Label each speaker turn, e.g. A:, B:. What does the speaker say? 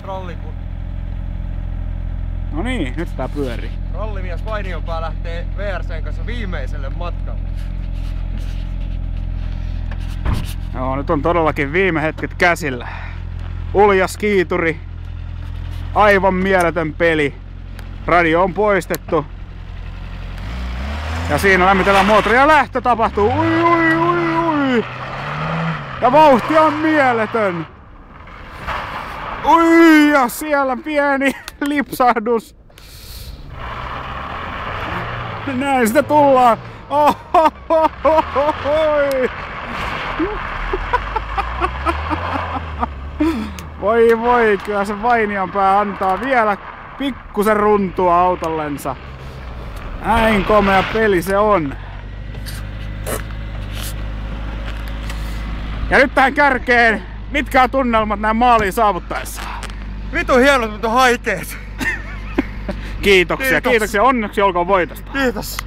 A: ralliku.
B: No niin, nyt tää pyörii.
A: Rallimies Vainionpää lähtee VRCn kanssa viimeiselle matkalle.
B: Joo, nyt on todellakin viime hetket käsillä. Uljas kiituri. Aivan mieletön peli. Radio on poistettu. Ja siinä lämmitellään moottoria ja lähtö tapahtuu. Ui, ui, ui, ui. Ja vauhti on mieletön. Ui, ja siellä pieni lipsahdus. Näin sitä tullaan. Ohohohohoi. Voi voi, kyllä se Vainionpää antaa vielä pikkusen runtua autollensa. Näin komea peli se on. Ja nyt tähän kärkeen, mitkä on tunnelmat näin maaliin saavuttaessa?
A: Vitu hienot, mutta haikeet.
B: Kiitoksia, kiitoksia. Onneksi olkoon voitosta.
A: Kiitos.